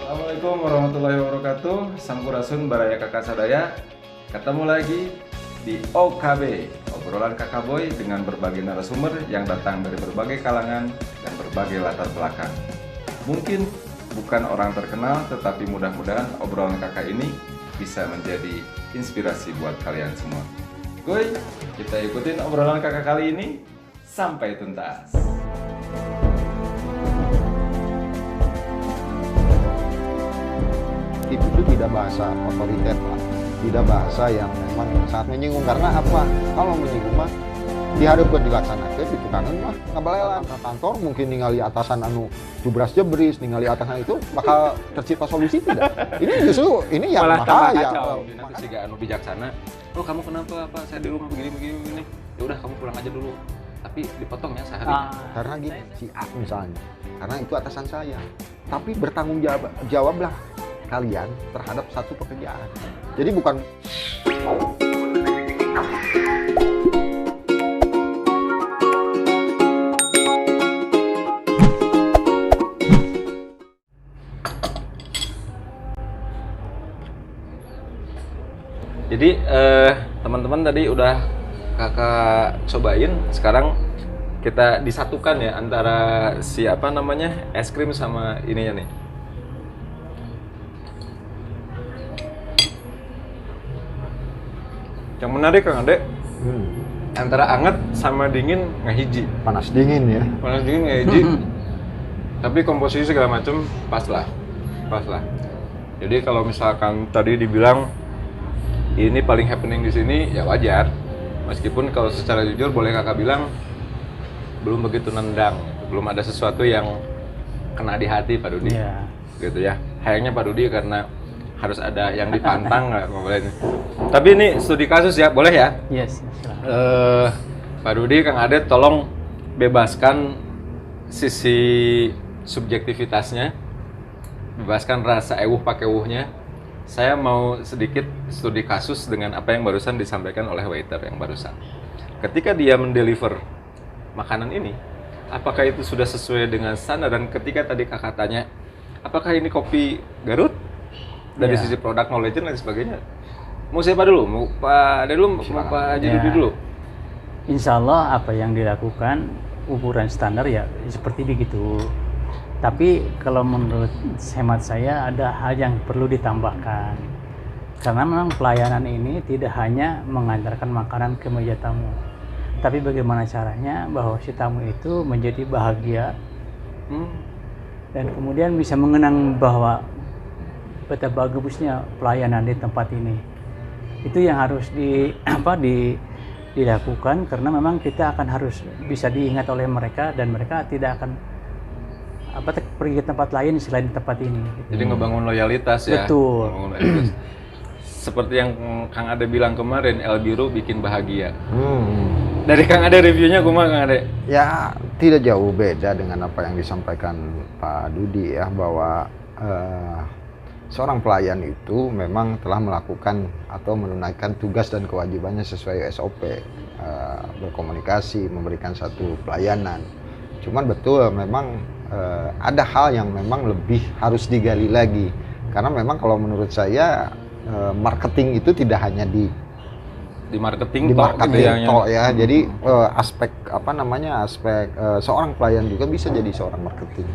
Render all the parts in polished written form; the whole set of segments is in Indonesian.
Assalamualaikum warahmatullahi wabarakatuh. Sampurasun Baraya Kakak Sadaya. Ketemu lagi di OKB, obrolan Kakak Boy dengan berbagai narasumber yang datang dari berbagai kalangan dan berbagai latar belakang. Mungkin bukan orang terkenal, tetapi mudah-mudahan obrolan kakak ini bisa menjadi inspirasi buat kalian semua. Goy, kita ikutin obrolan kakak kali ini sampai tuntas. Itu tidak bahasa otoriter lah, tidak bahasa yang memang sangat menyinggung. Karena apa? Kalau menyinggung mah dihadapkan dilaksanakan itu kangen mah ngabalelan ke kantor mungkin ningali atasan anu jubras jebris, ningali atasan itu bakal tercipta solusi tidak. Ini justru ini yang malah bahaya. Nanti si anu bijaksana, oh kamu kenapa Pak? Saya di rumah begini. Ya udah kamu pulang aja dulu. Tapi dipotongnya sehari. Karena gini, si A misalnya, karena itu atasan saya. Tapi bertanggung jawablah kalian terhadap satu pekerjaan. Jadi bukan Jadi teman-teman tadi udah kakak cobain, sekarang kita disatukan ya antara si apa namanya es krim sama ininya nih. Yang menarik Kang Ade, antara anget sama dingin ngehiji. panas dingin ya. Panas dingin ngehiji. Tapi komposisi segala macam pas lah. Jadi kalau misalkan tadi dibilang ini paling happening di sini, ya wajar. Meskipun kalau secara jujur boleh kakak bilang belum begitu nendang, belum ada sesuatu yang kena di hati Pak Dudi, gitu ya. Sayangnya Pak Dudi karena harus ada yang dipantang nggak boleh. Tapi ini studi kasus ya, boleh ya? Yes. Pak Dudi, Kang Ade, tolong bebaskan sisi subjektivitasnya, bebaskan rasa ewuh pakai wuhnya. Saya mau sedikit studi kasus dengan apa yang barusan disampaikan oleh waiter yang barusan. Ketika dia mendeliver makanan ini, apakah itu sudah sesuai dengan standar? Dan ketika tadi kakak tanya, apakah ini kopi Garut? Dari sisi produk knowledge dan sebagainya. Mau siapa dulu? Mau Pak Ade dulu? Mau Pak Haji Rudi dulu? Insya Allah apa yang dilakukan ukuran standar ya seperti begitu. Tapi kalau menurut hemat saya ada hal yang perlu ditambahkan. Karena memang pelayanan ini tidak hanya mengantarkan makanan ke meja tamu. Tapi bagaimana caranya bahwa si tamu itu menjadi bahagia dan kemudian bisa mengenang bahwa betapa bagusnya pelayanan di tempat ini. Itu yang harus dilakukan karena memang kita akan harus bisa diingat oleh mereka dan mereka tidak akan pergi ke tempat lain selain tempat ini. Jadi ngebangun loyalitas ya. Betul. Ngebangun loyalitas. Seperti yang Kang Ade bilang kemarin, El Biru bikin bahagia. Dari Kang Ade reviewnya kumaha Kang Ade? Ya tidak jauh beda dengan apa yang disampaikan Pak Dudi ya, bahwa seorang pelayan itu memang telah melakukan atau menunaikan tugas dan kewajibannya sesuai SOP, berkomunikasi, memberikan satu pelayanan. Cuman betul memang ada hal yang memang lebih harus digali lagi, karena memang kalau menurut saya marketing itu tidak hanya di marketing tok ya. Jadi aspek aspek seorang pelayan juga bisa jadi seorang marketing.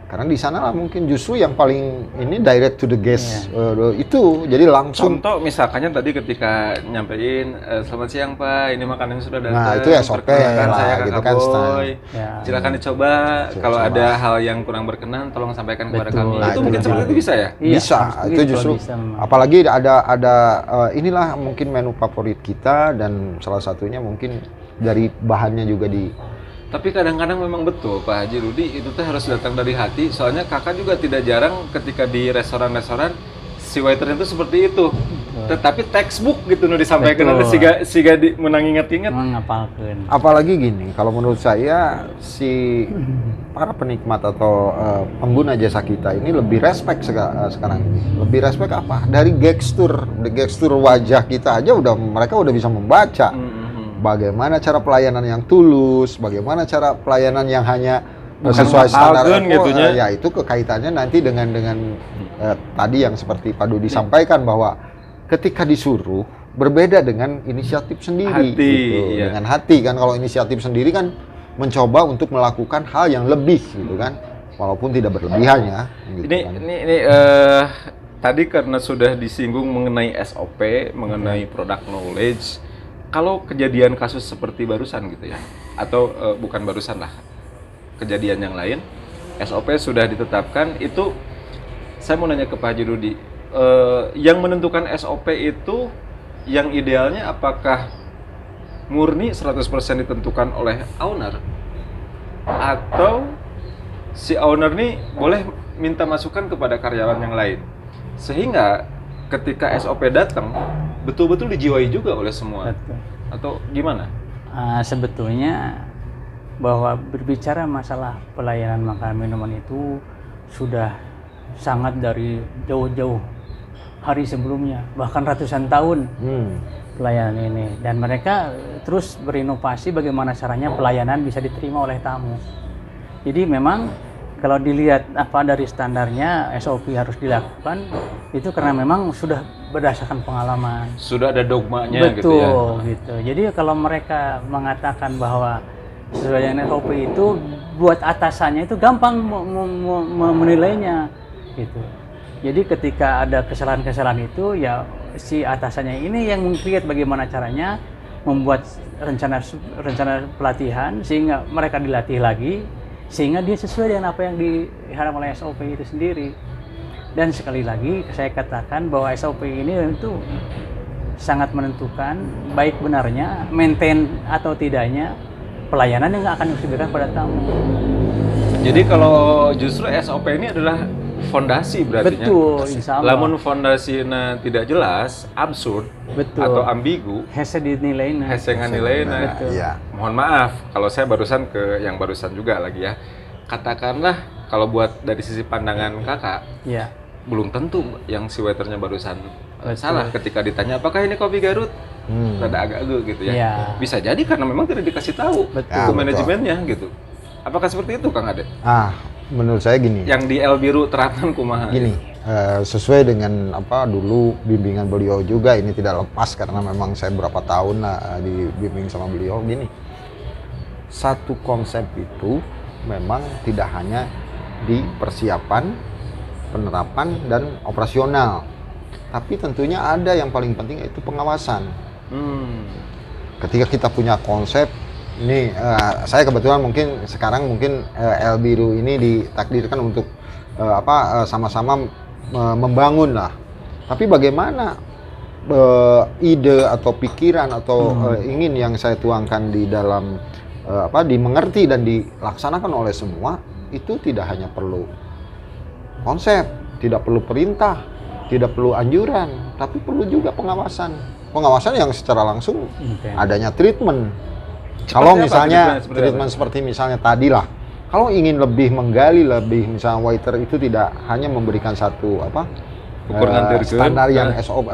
Karena di sana lah mungkin justru yang paling ini direct to the guest itu, jadi langsung. Contoh misalkannya tadi ketika nyampein selamat siang Pak, ini makanan sudah datang. Nah itu ya SOP lah, saya gitu Kakak kan. Boy. Silakan dicoba. Kalau ada hal yang kurang berkenan, tolong sampaikan kepada kami. Nah, itu mungkin seperti itu bisa ya? Bisa, itu justru. Apalagi ada inilah mungkin menu favorit kita dan salah satunya mungkin dari bahannya juga di. Tapi kadang-kadang memang betul Pak Haji Rudi itu tuh harus datang dari hati. Soalnya kakak juga tidak jarang ketika di restoran-restoran si waiternya itu seperti itu. Tetapi textbook gitu disampaikan ada siga menang ingat-ingat. Mengapalkan. Apalagi gini, kalau menurut saya si para penikmat atau pengguna jasa kita ini lebih respect sekarang ini. Lebih respect apa? Dari gestur wajah kita aja mereka udah bisa membaca. Bagaimana cara pelayanan yang tulus, bagaimana cara pelayanan yang hanya sesuai standar ngakalkeun FO, gitunya. ya itu kekaitannya nanti dengan tadi yang seperti Pak Dudi sampaikan bahwa ketika disuruh berbeda dengan inisiatif sendiri Hati, gitu. iya. Dengan hati kan, kalau inisiatif sendiri kan mencoba untuk melakukan hal yang lebih gitu kan, walaupun tidak berlebihan ya gitu Ini kan. ini tadi karena sudah disinggung mengenai SOP, mengenai product knowledge. Kalau kejadian kasus seperti barusan gitu ya, atau bukan barusan lah, kejadian yang lain, SOP sudah ditetapkan, itu saya mau nanya ke Pak Haji Rudi, yang menentukan SOP itu yang idealnya apakah murni 100% ditentukan oleh owner, atau si owner nih boleh minta masukan kepada karyawan yang lain, sehingga ketika SOP datang betul-betul dijiwai juga oleh semua. Betul. Atau gimana? Sebetulnya bahwa berbicara masalah pelayanan makanan minuman itu sudah sangat dari jauh-jauh hari sebelumnya, bahkan ratusan tahun pelayanan ini, dan mereka terus berinovasi bagaimana caranya pelayanan bisa diterima oleh tamu. Jadi memang kalau dilihat apa dari standarnya SOP harus dilakukan itu karena memang sudah berdasarkan pengalaman. Sudah ada dogmanya gitu ya. Betul gitu. Jadi kalau mereka mengatakan bahwa sesuai dengan SOP itu buat atasannya itu gampang menilainya gitu. Jadi ketika ada kesalahan-kesalahan itu ya si atasannya ini yang meng-create bagaimana caranya membuat rencana pelatihan sehingga mereka dilatih lagi sehingga dia sesuai dengan apa yang diharapkan oleh SOP itu sendiri. Dan sekali lagi saya katakan bahwa SOP ini itu sangat menentukan baik benarnya maintain atau tidaknya pelayanan yang akan diberikan pada tamu. Jadi kalau justru SOP ini adalah fondasi berarti. Betul, insya Allah. Lamun fondasinya tidak jelas, absurd, Betul. atau ambigu, hese dinilainya. hese nganilaina. Betul. Iya. Mohon maaf kalau saya barusan ke yang barusan juga lagi ya. Katakanlah kalau buat dari sisi pandangan kakak, Ya. belum tentu yang si waiternya barusan Betul. salah ketika ditanya apakah ini kopi Garut. Rada agak-agak gitu ya. Iya. Bisa jadi karena memang tidak dikasih tahu Betul. ke betul. manajemennya gitu. Apakah seperti itu Kang Ade? Menurut saya gini. Yang di El Biru terapkan kumaha? Gini, sesuai dengan apa dulu bimbingan beliau juga, ini tidak lepas karena memang saya berapa tahun dibimbing sama beliau. Gini, satu konsep itu memang tidak hanya di persiapan, penerapan, dan operasional, tapi tentunya ada yang paling penting yaitu pengawasan. Ketika kita punya konsep, ini saya kebetulan mungkin sekarang El Biru ini ditakdirkan untuk sama-sama membangun lah. Tapi bagaimana ide atau pikiran atau ingin yang saya tuangkan di dalam dimengerti dan dilaksanakan oleh semua, itu tidak hanya perlu konsep, tidak perlu perintah, tidak perlu anjuran, tapi perlu juga pengawasan. Pengawasan yang secara langsung adanya treatment. Kalau misalnya treatment seperti misalnya tadi lah, kalau ingin lebih menggali lebih, misalnya waiter itu tidak hanya memberikan satu standar yang SOP,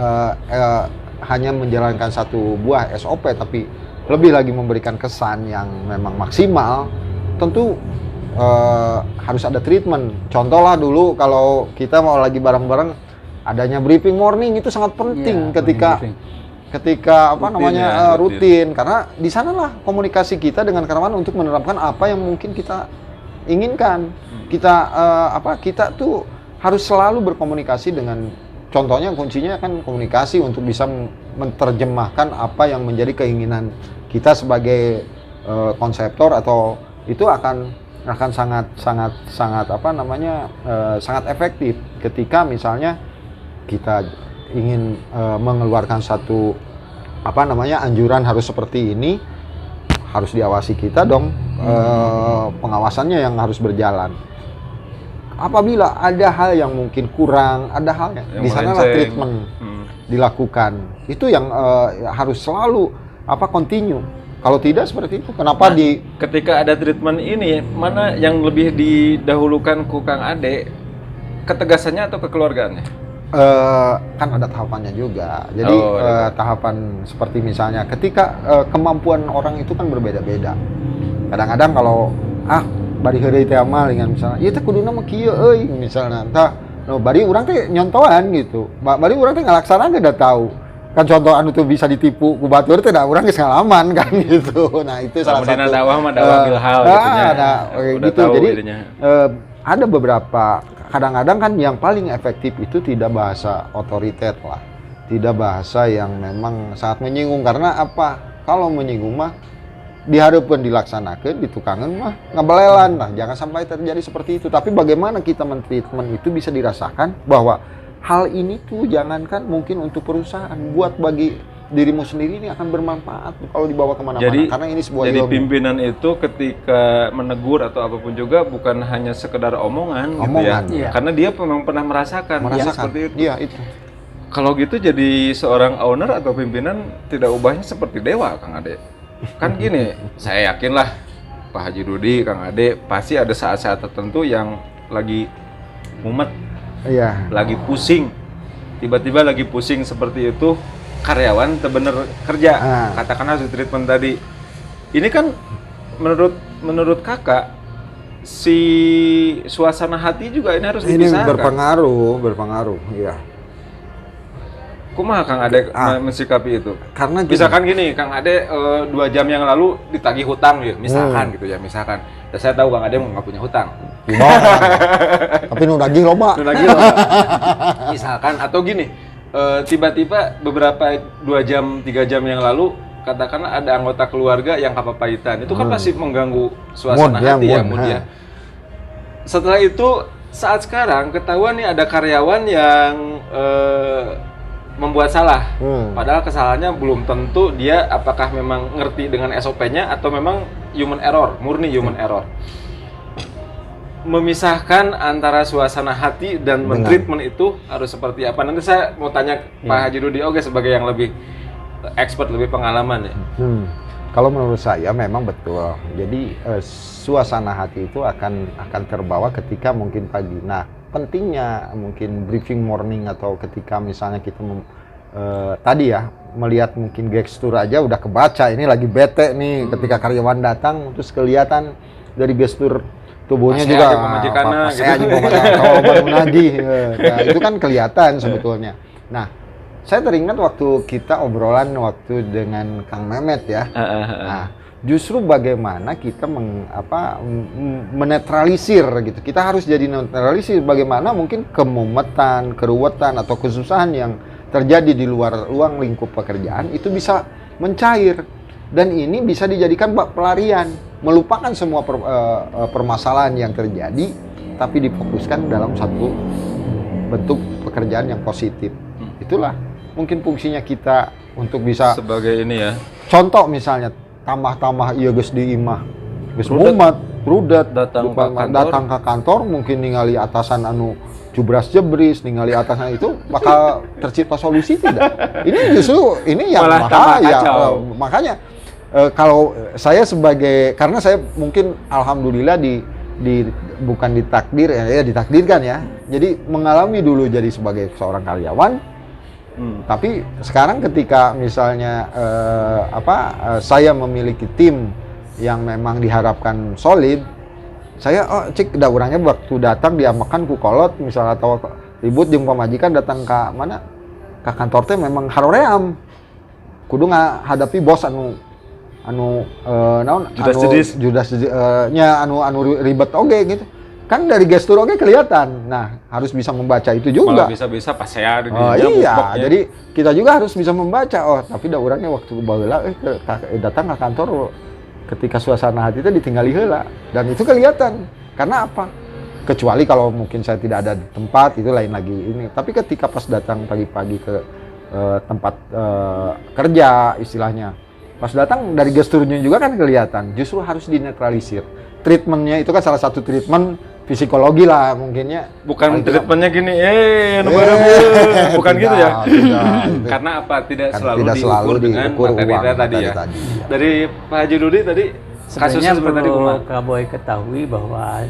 hanya menjalankan satu buah SOP, tapi lebih lagi memberikan kesan yang memang maksimal, tentu harus ada treatment. Contoh lah dulu kalau kita mau lagi bareng-bareng, adanya briefing morning itu sangat penting ketika rutin, karena di sanalah komunikasi kita dengan karyawan untuk menerapkan apa yang mungkin kita inginkan. Kita tuh harus selalu berkomunikasi dengan, contohnya kuncinya kan komunikasi untuk bisa menerjemahkan apa yang menjadi keinginan kita sebagai konseptor, atau itu akan sangat efektif ketika misalnya kita ingin mengeluarkan satu anjuran harus seperti ini, harus diawasi kita dong. Pengawasannya yang harus berjalan. Apabila ada hal yang mungkin kurang, ada hal yang di sanalah treatment dilakukan. Itu yang harus selalu continue. Kalau tidak seperti itu, kenapa ketika ada treatment ini, mana yang lebih didahulukan ku Kang Ade, ketegasannya atau kekeluargaannya? Kan ada tahapannya juga. Jadi tahapan seperti misalnya ketika kemampuan orang itu kan berbeda-beda. Kadang-kadang kalau bari heureuy teh amal dengan misalnya ieu teh kuduna mah kieu euy misalnya tah no bari urang teh nyontohan gitu bari urang teh ngalaksanakeun da tahu kan contoh anu tuh bisa ditipu ku batur teh da urang geus ngalaman kan gitu. Nah itu salah satu dakwah mah dakwah bil hal gitu nya. Udah gitu tahu jadi idenya. ada beberapa kadang-kadang kan yang paling efektif itu tidak bahasa otoriter lah, tidak bahasa yang memang sangat menyinggung karena apa? Kalau menyinggung mah diharapkan dilaksanakan, ditukangan mah ngabalelan lah, jangan sampai terjadi seperti itu. Tapi bagaimana kita men-treatment itu bisa dirasakan bahwa hal ini tuh jangankan mungkin untuk perusahaan, buat bagi dirimu sendiri ini akan bermanfaat kalau dibawa kemana-mana. Karena ini sebuah jadi ilmu. pimpinan itu ketika menegur atau apapun juga bukan hanya sekedar omongan gitu ya. Iya. Karena dia memang pernah merasakan seperti itu. Iya itu. Kalau gitu jadi seorang owner atau pimpinan tidak ubahnya seperti dewa, Kang Ade. Kan gini, saya yakin lah Pak Haji Rudi, Kang Ade pasti ada saat-saat tertentu yang lagi mumet, Iya. lagi pusing. Tiba-tiba lagi pusing seperti itu, karyawan bener kerja. Katakanlah di treatment tadi. Ini kan menurut Kakak si suasana hati juga ini harus Ini dipisahkan. berpengaruh, iya. Kumaha Kang Ade mensikapi itu? Karena gini, Misalkan gini, Kang Ade 2 jam yang lalu ditagih hutang ya, misalkan gitu ya, misalkan. Dan saya tahu Kang Ade nggak punya hutang. tapi nu daging loba. Itu lagi loh. Misalkan atau gini, tiba-tiba beberapa 2 jam, 3 jam yang lalu katakanlah ada anggota keluarga yang kepapahitan. Itu kan pasti mengganggu suasana hati ya, mood ya. Setelah itu saat sekarang ketahuan nih ada karyawan yang membuat salah, padahal kesalahannya belum tentu dia apakah memang ngerti dengan SOP-nya atau memang human error, murni human error. Memisahkan antara suasana hati dan men-treatment itu harus seperti apa? Nanti saya mau tanya Pak Haji Rudi Oge sebagai yang lebih expert, lebih pengalaman ya. Kalau menurut saya memang betul. Jadi suasana hati itu akan terbawa ketika mungkin pagi. Nah, pentingnya mungkin briefing morning atau ketika misalnya kita tadi ya melihat mungkin gestur aja udah kebaca ini lagi bete nih ketika karyawan datang terus kelihatan dari gestur tubuhnya juga saya aja kalau baru nagih. Nah, itu kan kelihatan sebetulnya. Nah, saya teringat waktu kita obrolan waktu dengan Kang Mehmet ya. Nah, justru bagaimana kita menetralisir gitu. Kita harus jadi netralisir bagaimana mungkin kemumetan, keruwetan atau kesusahan yang terjadi di luar ruang lingkup pekerjaan itu bisa mencair dan ini bisa dijadikan pelarian, melupakan semua permasalahan yang terjadi tapi difokuskan dalam satu bentuk pekerjaan yang positif. Itulah mungkin fungsinya kita untuk bisa sebagai ini ya. Contoh misalnya tambah ieu geus di imah geus mumet rudet datang ke kantor mungkin ningali atasan anu jubras jebris ningali atasan itu bakal tercipta solusi tidak. Ini justru ini yang bahaya. Makanya kalau saya sebagai karena saya mungkin alhamdulillah bukan ditakdir ya ditakdirkan ya. Jadi mengalami dulu jadi sebagai seorang karyawan. Tapi sekarang ketika misalnya saya memiliki tim yang memang diharapkan solid, saya cek daurangnya waktu datang dia makan ku kolot misalnya atau ribut jeung pamajikan datang ke mana ke kantor teh memang haroream kudu ngahadapi bos anu ribet oge gitu. Kan dari gestur oke kelihatan. Nah, harus bisa membaca itu juga. Malah bisa-bisa pas saya iya, jadi kita juga harus bisa membaca. Tapi da urangnya waktu baheula datang ke kantor ketika suasana hati itu ditinggali heula dan itu kelihatan. Karena apa? Kecuali kalau mungkin saya tidak ada di tempat itu lain lagi ini. Tapi ketika pas datang pagi-pagi ke tempat kerja istilahnya. Pas datang dari gesturnya juga kan kelihatan. Justru harus dinetralisir. Treatmentnya itu kan salah satu treatment psikologi lah mungkinnya. Bukan treatmentnya gini, bukan gitu ya. Karena apa? Tidak selalu diukur dengan materi tadi ya. Dari Pak Haji Rudi tadi kasusnya seperti tadi Kak Boy ketahui bahwa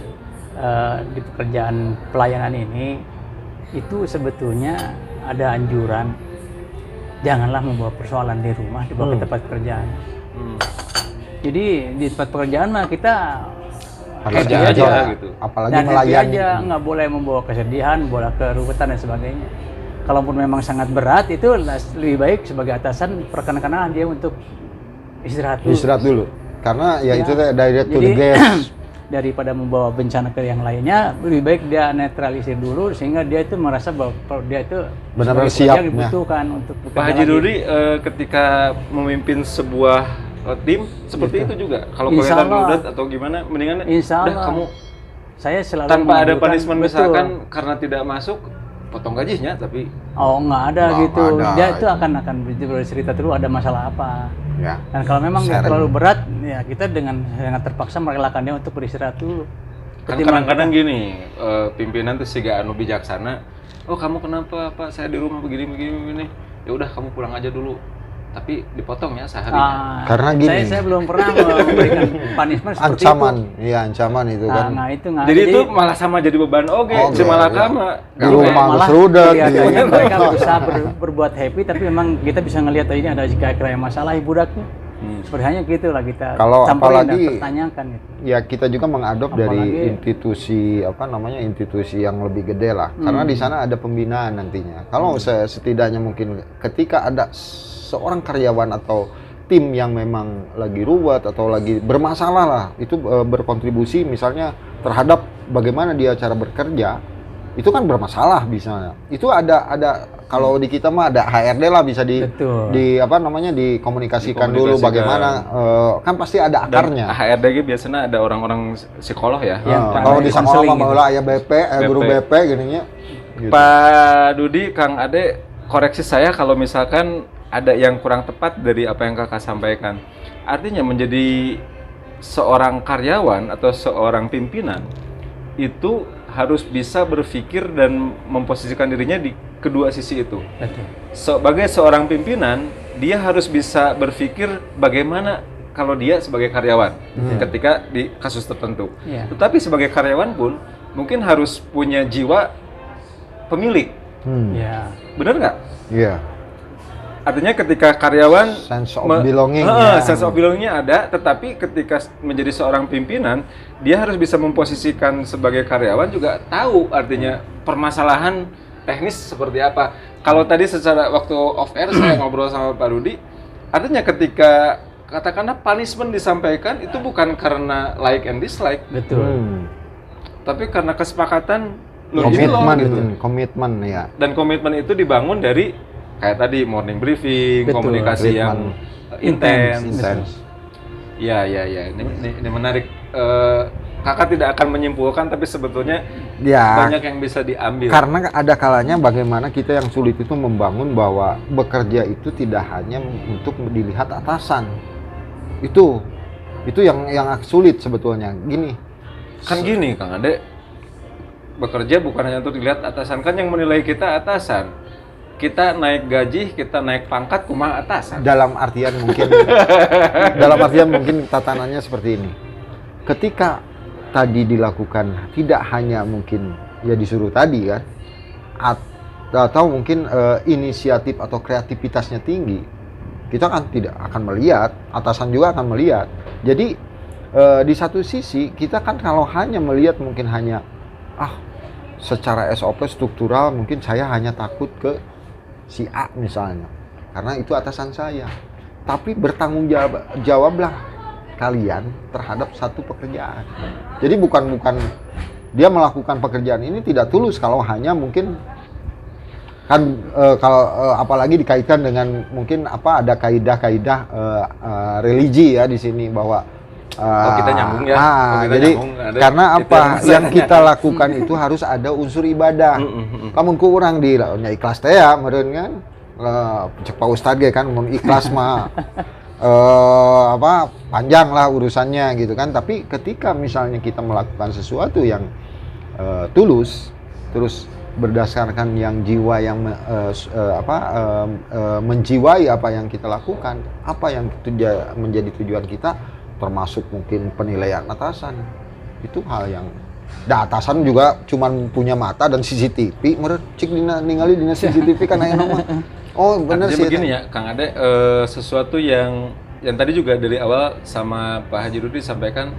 di pekerjaan pelayanan ini itu sebetulnya ada anjuran janganlah membawa persoalan di rumah dibawa ke tempat pekerjaan. Jadi di tempat pekerjaan mah kita kerja Happy aja aja. gitu. Apalagi Dan happy melayani. aja, nggak boleh membawa kesedihan, bola keruwetan dan sebagainya. Kalaupun memang sangat berat, itu lebih baik sebagai atasan perkenan-kenan dia untuk istirahat dulu. Istirahat dulu. Karena ya, Ya. itu direct to Jadi, the gas. daripada membawa bencana ke yang lainnya, lebih baik dia netralisir dulu sehingga dia itu merasa bahwa dia itu Benar-benar sebagai pekerja siap, yang dibutuhkan untuk Pak bekerja Haji lagi. Rudi ketika memimpin sebuah tim seperti itu juga. Kalau Insya kelihatan Allah. rudet atau gimana, mendingan Insya udah Allah. kamu Saya selalu tanpa ada menganjurkan- punishment betul. misalkan karena tidak masuk, potong gajinya tapi Oh nggak ada Nggak gitu. ada Dia itu itu. akan bercerita dulu ada masalah apa. Ya. Dan kalau memang dia Sharing. terlalu berat, ya kita dengan sangat terpaksa merelakan dia untuk beristirahat dulu. kan Ketimbang kadang-kadang kita- gini, pimpinan tuh siga anu bijaksana. Oh kamu kenapa Pak? Saya di rumah begini. Ya udah kamu pulang aja dulu. Tapi dipotong ya seharinya. Karena gini. Saya belum pernah memberikan punishment seperti Ancaman, itu. iya ancaman itu Nah, kan. nah, itu nggak. Jadi itu malah sama jadi beban oke, Oke, si malaka iya. mah Di rumah malah serudet, kelihatannya gitu. mereka berusaha berbuat happy, tapi memang kita bisa ngelihat oh, ini ada kayak masalah ibu budaknya. Seperti hanya gitu lah kita Kalau campurin dan apalagi- pertanyakan gitu. Ya kita juga mengadop dari Apalagi- institusi yang lebih gede lah. Karena di sana ada pembinaan nantinya. Kalau setidaknya mungkin ketika ada seorang karyawan atau tim yang memang lagi ruwet atau lagi bermasalah lah, itu berkontribusi misalnya terhadap bagaimana dia cara bekerja, itu kan bermasalah misalnya. Itu ada kalau di kita mah ada HRD lah, bisa Betul. dikomunikasikan dulu Dikomunikasikan. bagaimana, kan pasti ada Dan akarnya. HRD biasanya ada orang-orang psikolog ya. Yang Kalau di sekolah konseling mah gitu. baheula aya BP, guru BP. BP gininya. Gitu. Pak Dudi, Kang Ade, koreksi saya kalau misalkan ada yang kurang tepat dari apa yang kakak sampaikan. Artinya menjadi seorang karyawan atau seorang pimpinan itu harus bisa berpikir dan memposisikan dirinya di kedua sisi itu. Betul. Sebagai seorang pimpinan, dia harus bisa berpikir bagaimana kalau dia sebagai karyawan ketika di kasus tertentu. Iya. Tetapi sebagai karyawan pun mungkin harus punya jiwa pemilik. Ya. Bener nggak? Iya. Artinya ketika karyawan Sense of belonging, sense of belongingnya ada, tetapi ketika menjadi seorang pimpinan, dia harus bisa memposisikan sebagai karyawan juga tahu artinya permasalahan teknis seperti apa. Kalau tadi secara waktu off air saya ngobrol sama Pak Rudi, artinya ketika katakanlah punishment disampaikan itu bukan karena like and dislike, Betul. tapi karena kesepakatan loh, ini loh, Komitmen gitu. komitmen ya. Dan komitmen itu dibangun dari kayak tadi morning briefing, Betul. komunikasi yang intens. Intens. Ya. Ini menarik. Kakak tidak akan menyimpulkan, tapi sebetulnya Ya. banyak yang bisa diambil. Karena ada kalanya bagaimana kita yang sulit itu membangun bahwa bekerja itu tidak hanya untuk dilihat atasan. Itu yang sulit sebetulnya. Gini. Kan gini, Kang Ade, bekerja bukan hanya untuk dilihat atasan, kan yang menilai kita atasan. Kita naik gaji, kita naik pangkat, kumaha atasan. Dalam artian mungkin tatanannya seperti ini. Ketika tadi dilakukan tidak hanya mungkin ya disuruh tadi kan, atau mungkin inisiatif atau kreativitasnya tinggi, kita kan tidak akan melihat, atasan juga akan melihat. Jadi di satu sisi kita kan kalau hanya melihat mungkin hanya secara SOP struktural mungkin saya hanya takut ke si A misalnya, karena itu atasan saya. Tapi bertanggung jawablah kalian terhadap satu pekerjaan. Jadi bukan dia melakukan pekerjaan ini tidak tulus kalau hanya mungkin kan kalau apalagi dikaitkan dengan mungkin ada kaidah-kaidah religi ya di sini bahwa kita nyambung ya. Kita jadi nyambung, ada karena itu apa yang yang kita lakukan itu harus ada unsur ibadah. Kamu kurang di ikhlas teh ya meureun kan. Cek Pak Ustad ge kan mun ikhlas mah panjang lah urusannya gitu kan. Tapi ketika misalnya kita melakukan sesuatu yang tulus, terus berdasarkan yang jiwa yang menjiwai apa yang kita lakukan, apa yang menjadi tujuan kita, termasuk mungkin penilaian atasan, itu hal yang atasan juga cuman punya mata dan CCTV, meureun cik ningali dina CCTV kan aya mah. Oh bener Artinya sih. begini ya, Kang Ade, sesuatu yang tadi juga dari awal sama Pak Haji Rudi sampaikan,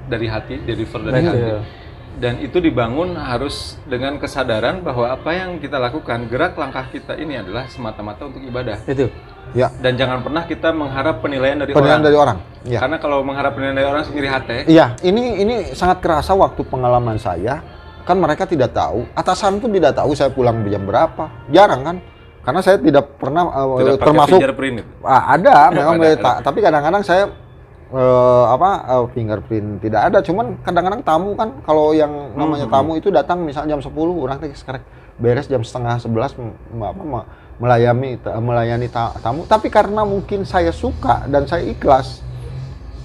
dari hati, deliver dari Betul. hati. Dan itu dibangun harus dengan kesadaran bahwa apa yang kita lakukan, gerak langkah kita ini adalah semata-mata untuk ibadah. Itu. Ya, Dan jangan pernah kita mengharap penilaian dari penilaian orang. dari orang. Ya. Karena kalau mengharap penilaian dari orang sendiri hati. Iya, ini sangat kerasa waktu pengalaman saya. Kan mereka tidak tahu, atasan pun tidak tahu saya pulang jam berapa. Jarang kan? Karena saya tidak pernah Tidak pakai termasuk fingerprint itu. ada memang Ada. tapi kadang-kadang saya fingerprint tidak ada. Cuman kadang-kadang tamu kan kalau yang namanya tamu itu datang misalnya jam 10, orang teh sekarang beres jam setengah 11 melayani tamu. Tapi karena mungkin saya suka dan saya ikhlas,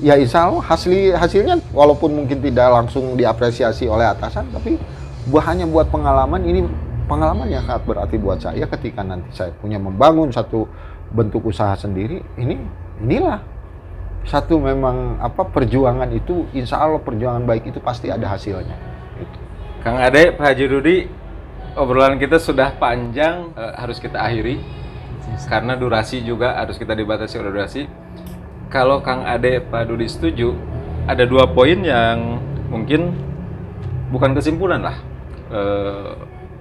ya insya Allah hasilnya walaupun mungkin tidak langsung diapresiasi oleh atasan, tapi hanya buat pengalaman. Ini pengalaman yang sangat berarti buat saya ketika nanti saya punya membangun satu bentuk usaha sendiri. Inilah satu memang perjuangan itu, insya Allah perjuangan baik itu pasti ada hasilnya. Itu. Kang Ade, Pak Haji Rudi, obrolan kita sudah panjang, harus kita akhiri karena durasi juga harus kita dibatasi oleh durasi. Kalau Kang Ade, Pak Dudi setuju, ada 2 poin yang mungkin bukan kesimpulan lah,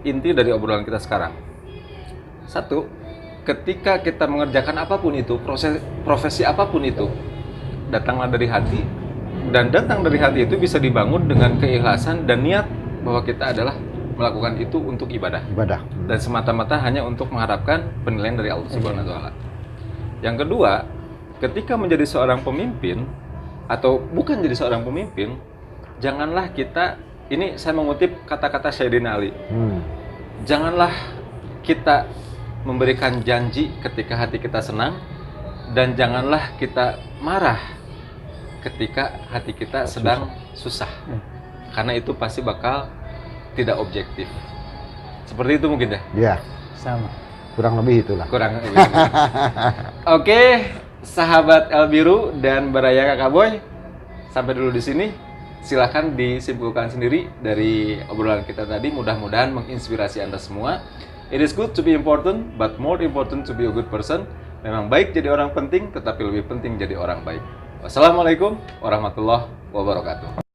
inti dari obrolan kita sekarang. 1, ketika kita mengerjakan apapun itu, profesi apapun itu, datanglah dari hati, dan datang dari hati itu bisa dibangun dengan keikhlasan dan niat bahwa kita adalah melakukan itu untuk ibadah dan semata-mata hanya untuk mengharapkan penilaian dari Allah Subhanahu wa Ta'ala. Yang kedua, ketika menjadi seorang pemimpin atau bukan jadi seorang pemimpin, janganlah kita, ini saya mengutip kata-kata Sayyidina Ali, janganlah kita memberikan janji ketika hati kita senang, dan janganlah kita marah ketika hati kita sedang susah. Karena itu pasti bakal tidak objektif. Seperti itu mungkin ya? Ya, Sama. kurang lebih itulah. Kurang lebih. Oke, sahabat El Biru dan Baraya Kakak Boy, sampai dulu di sini. Silahkan disimpulkan sendiri dari obrolan kita tadi. Mudah-mudahan menginspirasi Anda semua. It is good to be important, but more important to be a good person. Memang baik jadi orang penting, tetapi lebih penting jadi orang baik. Wassalamualaikum warahmatullahi wabarakatuh.